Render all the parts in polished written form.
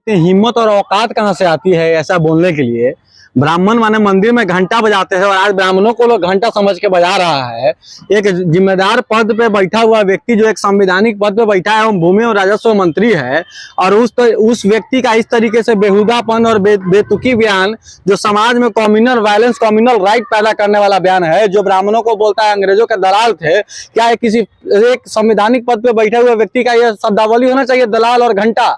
हिम्मत और औकात कहाँ से आती है ऐसा बोलने के लिए। ब्राह्मण माने मंदिर में घंटा बजाते हैं और आज ब्राह्मणों को लोग घंटा समझ के बजा रहा है। एक जिम्मेदार पद पे बैठा हुआ व्यक्ति जो एक संवैधानिक पद पे बैठा है, वो भूमि और राजस्व मंत्री है, और उस व्यक्ति का इस तरीके से बेहुदापन और बेतुकी बयान जो समाज में कम्युनल वायलेंस, कम्युनल राइट पैदा करने वाला बयान है, जो ब्राह्मणों को बोलता है अंग्रेजों के दलाल थे। क्या किसी एक संवैधानिक पद पे बैठे हुए व्यक्ति का यह शब्दावली होना चाहिए, दलाल और घंटा?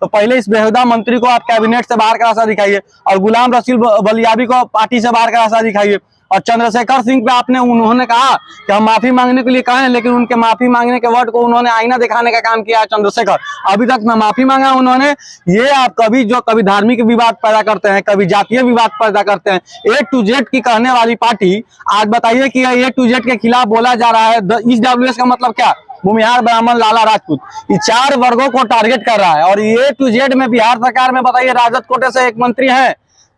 तो पहले इस बेहुदा मंत्री को आप कैबिनेट से बाहर का रास्ता दिखाइए, और गुलाम रसूल बलियाबी को पार्टी से बाहर का रास्ता दिखाइए। और चंद्रशेखर सिंह पे उन्होंने कहा कि हम माफी मांगने के लिए कहे, लेकिन उनके माफी मांगने के वर्ड को उन्होंने आईना दिखाने का काम किया है चंद्रशेखर। अभी तक ना माफी मांगा उन्होंने। ये आप कभी धार्मिक विवाद पैदा करते हैं, कभी जातीय विवाद पैदा करते हैं। A to Z की कहने वाली पार्टी आज बताइए कि A to Z के खिलाफ बोला जा रहा है। EWS का मतलब क्या? भूमिहार, ब्राह्मण, लाला, राजपूत, ये 4 वर्गों को टारगेट कर रहा है। और A to Z में बिहार सरकार में बताइए राजद कोटे से एक मंत्री है,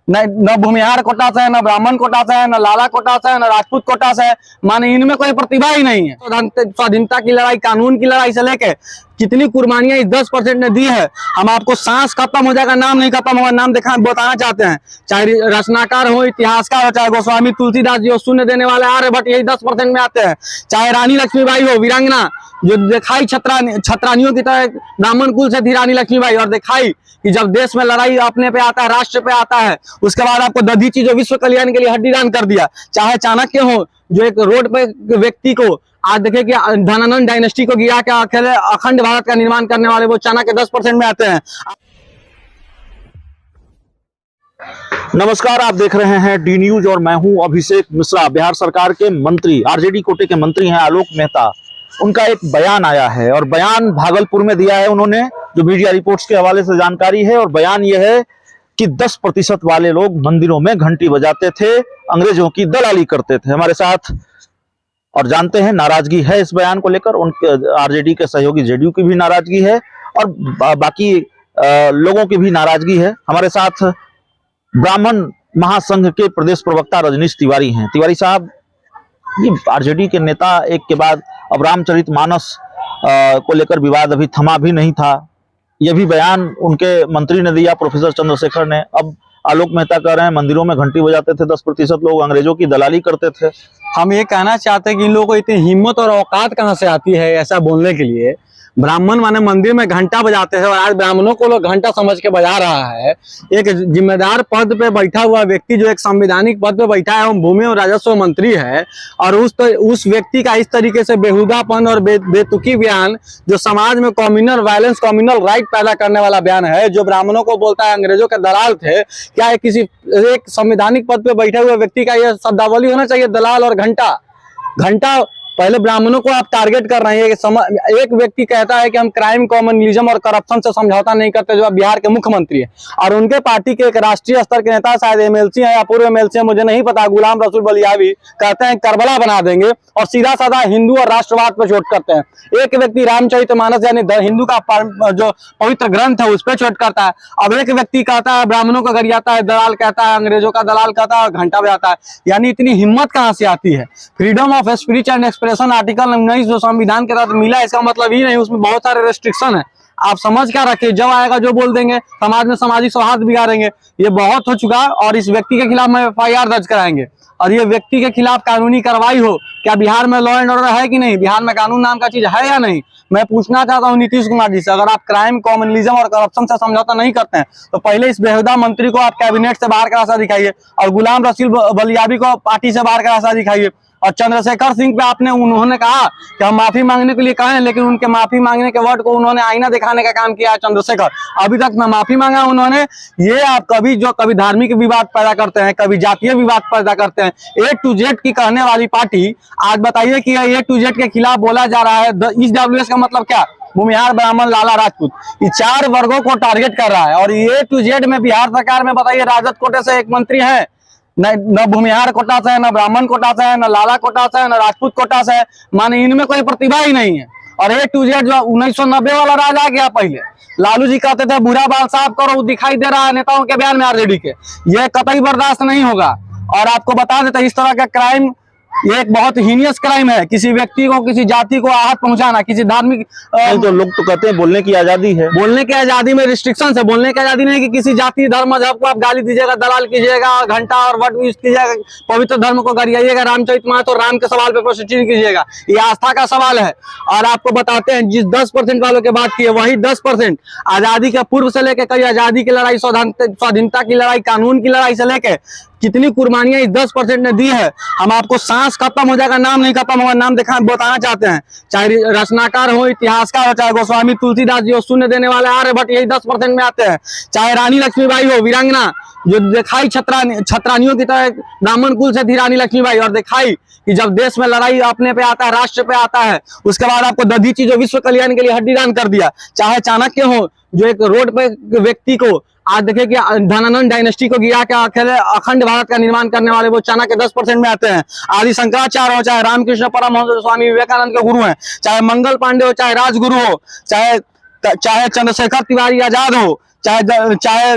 न भूमिहार कोटा से है, न ब्राह्मण कोटा से है, न लाला कोटा से है, न राजपूत कोटा से है। माने इनमें कोई प्रतिभा ही नहीं है। स्वाधीनता की लड़ाई, कानून की लड़ाई से लेके कितनी कुर्बानियां इस 10% ने दी है। हम आपको सांस खत्म हो जाएगा, नाम नहीं खत्म होगा, नाम बताना चाहते हैं। चाहे रचनाकार हो, इतिहासकार हो, चाहे गोस्वामी तुलसीदास जी हो, शून्य देने वाले आर्यभट्ट, यही 10% में आते हैं। चाहे रानी लक्ष्मीबाई हो, वीरांगना, जो दिखाई छत्रानियों की तरह ब्राह्मण कुल से थी रानी लक्ष्मीबाई, और दिखाई कि जब देश में लड़ाई अपने पे आता है, राष्ट्र पे आता है, उसके बाद आपको दधीची जो विश्व कल्याण के लिए हड्डीदान कर दिया। चाहे चाणक्य हो, जो एक रोड पे व्यक्ति को आज देखे कि धनानंद डायनेस्टी को गिरा के अकेले अखंड भारत का निर्माण करने वाले, वो चाणक्य 10% में आते हैं। नमस्कार, आप देख रहे हैं डी न्यूज और मैं हूं अभिषेक मिश्रा। बिहार सरकार के मंत्री, आरजेडी कोटे के मंत्री हैं आलोक मेहता। उनका एक बयान आया है और बयान भागलपुर में दिया है उन्होंने, जो मीडिया रिपोर्ट्स के हवाले से जानकारी है। और बयान यह है कि 10% वाले लोग मंदिरों में घंटी बजाते थे, अंग्रेजों की दलाली करते थे। हमारे साथ और जानते हैं नाराजगी है इस बयान को लेकर, उनके आरजेडी के सहयोगी जेडीयू की भी नाराजगी है और बाकी लोगों की भी नाराजगी है। हमारे साथ ब्राह्मण महासंघ के प्रदेश प्रवक्ता रजनीश तिवारी हैं। तिवारी साहब, ये आरजेडी के नेता एक के बाद अब रामचरितमानस को लेकर विवाद अभी थमा भी नहीं था, यह भी बयान उनके मंत्री ने दिया, प्रोफेसर चंद्रशेखर ने। अब आलोक मेहता कह रहे हैं मंदिरों में घंटी बजाते थे 10% लोग, अंग्रेजों की दलाली करते थे। हम ये कहना चाहते हैं कि इन लोगों को इतनी हिम्मत और औकात कहाँ से आती है ऐसा बोलने के लिए। ब्राह्मण माने मंदिर में घंटा बजाते हैं और आज ब्राह्मणों को लोग घंटा समझ के बजा रहा है। एक जिम्मेदार पद पे बैठा हुआ व्यक्ति जो एक संवैधानिक पद पे बैठा है, वो भूमि और राजस्व मंत्री है, और उस व्यक्ति का इस तरीके से बेहुदापन और बेतुकी बयान जो समाज में कम्युनल वायलेंस, कम्युनल राइट पैदा करने वाला बयान है, जो ब्राह्मणों को बोलता है अंग्रेजों के दलाल थे। क्या किसी एक संवैधानिक पद पे बैठे हुए व्यक्ति का यह शब्दावली होना चाहिए, दलाल और घंटा? घंटा पहले ब्राह्मणों को आप टारगेट कर रहे हैं। एक व्यक्ति कहता है कि हम क्राइम, कम्युनलिज्म और करप्शन से समझौता नहीं करते, जो बिहार के मुख्यमंत्री है, और उनके पार्टी के एक राष्ट्रीय स्तर के नेता, शायद एमएलसी है या पूर्व एमएलसी है, मुझे नहीं पता, गुलाम रसूल बलियाबी, कहते हैं करबला बना देंगे और सीधा साधा हिंदू और राष्ट्रवाद पे चोट करते हैं। एक व्यक्ति रामचरितमानस यानी हिंदू का जो पवित्र ग्रंथ है उस पर चोट करता है। अब एक व्यक्ति कहता है ब्राह्मणों को गरियाता है, दलाल कहता है, अंग्रेजों का दलाल कहता है और घंटा बजाता है। यानी इतनी हिम्मत कहाँ से आती है? Freedom of speech and expression article 19 जो संविधान के तहत मिला, इसका मतलब ही नहीं उसमें बहुत सारे रेस्ट्रिक्शन है। आप समझ क्या रखिए, जब आएगा जो बोल देंगे, समाज में सामाजिक सौहार्द बिगाड़ेंगे। ये बहुत हो चुका, और इस व्यक्ति के खिलाफ में FIR दर्ज कराएंगे, और ये व्यक्ति के खिलाफ कानूनी कार्रवाई हो। क्या बिहार में लॉ एंड ऑर्डर है कि नहीं? बिहार में कानून नाम का चीज है या नहीं? मैं पूछना चाहता हूँ नीतीश कुमार जी से, अगर आप क्राइम, कम्युनलिज्म और करप्शन से समझौता नहीं करते हैं, तो पहले इस बेहुदा मंत्री को आप कैबिनेट से बाहर का रास्ता दिखाइए, और गुलाम रसूल बलियाबी को पार्टी से बाहर का रास्ता दिखाइए। और चंद्रशेखर सिंह पे उन्होंने कहा कि हम माफी मांगने के लिए कहे, लेकिन उनके माफी मांगने के वर्ड को उन्होंने आईना दिखाने का काम किया है चंद्रशेखर। अभी तक ना माफी मांगा उन्होंने। ये आप कभी धार्मिक विवाद पैदा करते हैं, कभी जातीय विवाद पैदा करते हैं। A to Z की कहने वाली पार्टी आज बताइए कि A to Z के खिलाफ बोला जा रहा है। EWS का मतलब क्या? भूमिहार, ब्राह्मण, लाला, राजपूत, ये 4 वर्गों को टारगेट कर रहा है। और A to Z में बिहार सरकार में बताइए राजद कोटे से एक मंत्री है, न भूमिहार कोटा से है, न ब्राह्मण कोटा से है, न लाला कोटा से है, न राजपूत कोटा से है। माने इनमें कोई प्रतिभा ही नहीं है। और A to Z जो 1990 वाला राज आ गया, पहले लालू जी कहते थे बुरा बाल साफ करो, दिखाई दे रहा है नेताओं के बयान में आरजेडी के। यह कतई बर्दाश्त नहीं होगा। और आपको बता देते इस तरह का क्राइम ये एक बहुत हीनियस क्राइम है, किसी व्यक्ति को, किसी जाति को आहत पहुंचाना, किसी धार्मिक नहीं तो लोग तो कहते हैं बोलने की आजादी है। बोलने की आजादी में रिस्ट्रिक्शन है, बोलने की आजादी नहीं कि किसी जाति धर्म मजहब को आप गाली दीजिएगा, दलाल कीजिएगा, घंटा और वर्ड यूज कीजिएगा, पवित्र धर्म को गरियाइएगा, रामचरितमानस और राम के सवाल पे प्रश्न कीजिएगा। ये आस्था का सवाल है। और आपको बताते हैं जिस 10% वालों की बात की है, वही 10% आजादी के पूर्व से लेकर कई आजादी की लड़ाई, स्वाधीनता की लड़ाई, कानून की लड़ाई से लेकर कितनी कुर्बानियां इस 10% ने दी है। हम आपको सांस खत्म हो जाएगा, नाम नहीं खत्म होगा, नाम बताना चाहते हैं। चाहे रचनाकार हो, इतिहासकार हो, चाहे गोस्वामी तुलसीदास जी हो, शून्य देने वाले आर्यभट्ट, यही 10% में आते हैं। चाहे रानी लक्ष्मीबाई हो, वीरांगना, जो दिखाई छत्रानियों की तरह ब्राह्मण कुल से थी रानी लक्ष्मीबाई, और दिखाई कि जब देश में लड़ाई अपने पे आता है, राष्ट्र पे आता है, उसके बाद आपको दधीची जो विश्व कल्याण के लिए हड्डीदान कर दिया। चाहे चाणक्य हो, जो एक रोड पे व्यक्ति को आज देखे कि धनानंद डायनेस्टी को गिरा के अकेले अखंड भारत का निर्माण करने वाले वो चाणक्य 10% में आते हैं। आदि शंकराचार्य हो, चाहे रामकृष्ण परमहंस स्वामी विवेकानंद के गुरु हैं, चाहे मंगल पांडे हो, चाहे राजगुरु हो, चाहे चंद्रशेखर तिवारी आजाद हो, चाहे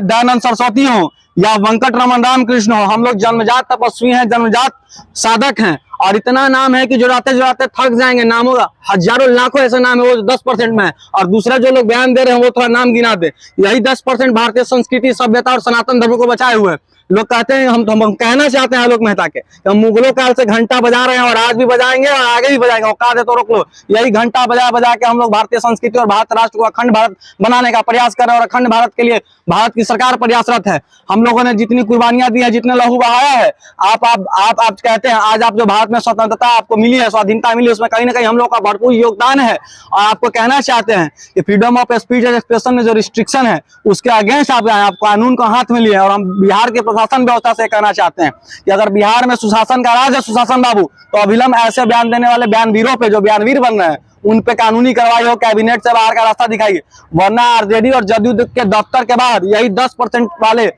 दयानंद सरस्वती हो, या वेंकट रमन रामकृष्ण हो, हम लोग जन्मजात तपस्वी हैं, जन्मजात साधक हैं। और इतना नाम है कि जुड़ाते जुड़ाते थक जाएंगे। नामों हजारों लाखों ऐसे नाम है, वो 10% में है। और दूसरा जो लोग बयान दे रहे हैं वो थोड़ा नाम गिना दे। यही 10% भारतीय संस्कृति, सभ्यता और सनातन धर्म को बचाए हुए। लोग कहते हैं, हम कहना चाहते हैं आलोक मेहता के, हम मुगलों काल से घंटा बजा रहे हैं और आज भी बजाएंगे और आगे भी बजाएंगे, औकात है तो रोक लो। यही घंटा बजा बजा के हम लोग भारतीय संस्कृति और भारत राष्ट्र को अखंड भारत बनाने का प्रयास कर रहे हैं, और अखंड भारत के लिए भारत की सरकार प्रयासरत है। हम लोगों ने जितनी कुर्बानियां दी है, जितने लहू बहाया है, आप कहते हैं आज आप जो भारत में स्वतंत्रता आपको मिली है, स्वाधीनता मिली, उसमें कहीं ना कहीं हम लोग का भरपूर योगदान है। और आपको कहना चाहते हैं कि freedom of speech and expression में जो रिस्ट्रिक्शन है, उसके अगेंस्ट आप कानून को हाथ में लिए। और हम बिहार के प्रशासन व्यवस्था से कहना चाहते हैं कि अगर बिहार में सुशासन का राज है, सुशासन बाबू, तो अभिलंब ऐसे बयान देने वाले बयानवीरों पे, जो बयानवीर बन रहे हैं, उन पे कानूनी कार्रवाई हो, कैबिनेट से बाहर का रास्ता दिखाइए। वरना आरजेडी और जदयू के दफ्तर के बाद यही 10% वाले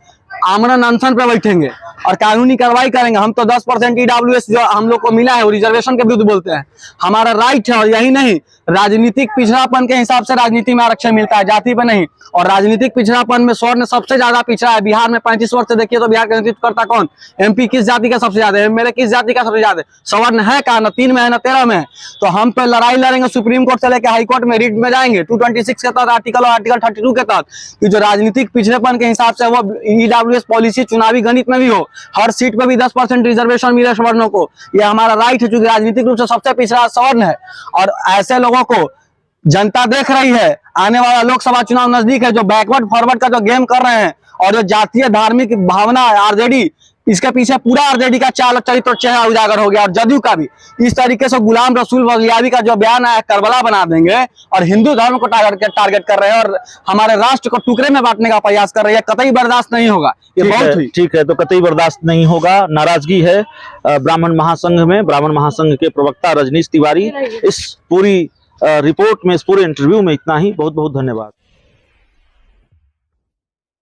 आमरण अनशन पे बैठेंगे और कानूनी कार्रवाई करेंगे। हम तो 10% ईडब्ल्यूएस जो हम लोग को मिला है वो रिजर्वेशन के विरुद्ध बोलते हैं, हमारा राइट है। और यही नहीं, राजनीतिक पिछड़ापन के हिसाब से राजनीति में आरक्षण मिलता है, जाति पे नहीं। और राजनीतिक पिछड़ापन में स्वर्ण सबसे ज्यादा पिछड़ा है। बिहार में 35 वर्ष से देखिए तो बिहार का नेतृत्व करता कौन? एमपी किस जाति का सबसे ज्यादा है? मेरे किस जाति का सबसे ज्यादा? सवर्ण है का? न 3 में है न 13 में है। तो हम तो लड़ाई लड़ेंगे सुप्रीम कोर्ट से लेकर हाई कोर्ट में, रिट में जाएंगे 226 के तहत, आर्टिकल और आर्टिकल 32 के तहत, कि जो राजनीतिक पिछड़ेपन के हिसाब से वो ईडब्ल्यूएस पॉलिसी चुनावी गणित में भी हो, हर सीट पे भी 10% रिजर्वेशन मिले सवर्णों को। ये हमारा राइट है, चूंकि राजनीतिक रूप से सबसे पिछड़ा सवर्ण है। और ऐसे लोगों को जनता देख रही है। आने वाला लोकसभा चुनाव नजदीक है, जो बैकवर्ड फॉरवर्ड का जो गेम कर रहे हैं और जो जातीय धार्मिक भावना आरजेडी, इसके पीछे पूरा आरजेडी का चाल चरित्र चेहरा उजागर हो गया। और जदयू का भी इस तरीके से गुलाम रसूल वजियावी का जो बयान आया, करबला बना देंगे और हिंदू धर्म को टारगेट कर रहे हैं और हमारे राष्ट्र को टुकड़े में बांटने का प्रयास कर रहे हैं। कतई बर्दाश्त नहीं होगा। ये बहुत ही ठीक है, तो कतई बर्दाश्त नहीं होगा। नाराजगी है ब्राह्मण महासंघ में। ब्राह्मण महासंघ के प्रवक्ता रजनीश तिवारी। इस पूरी रिपोर्ट में, इस पूरे इंटरव्यू में इतना ही। बहुत बहुत धन्यवाद।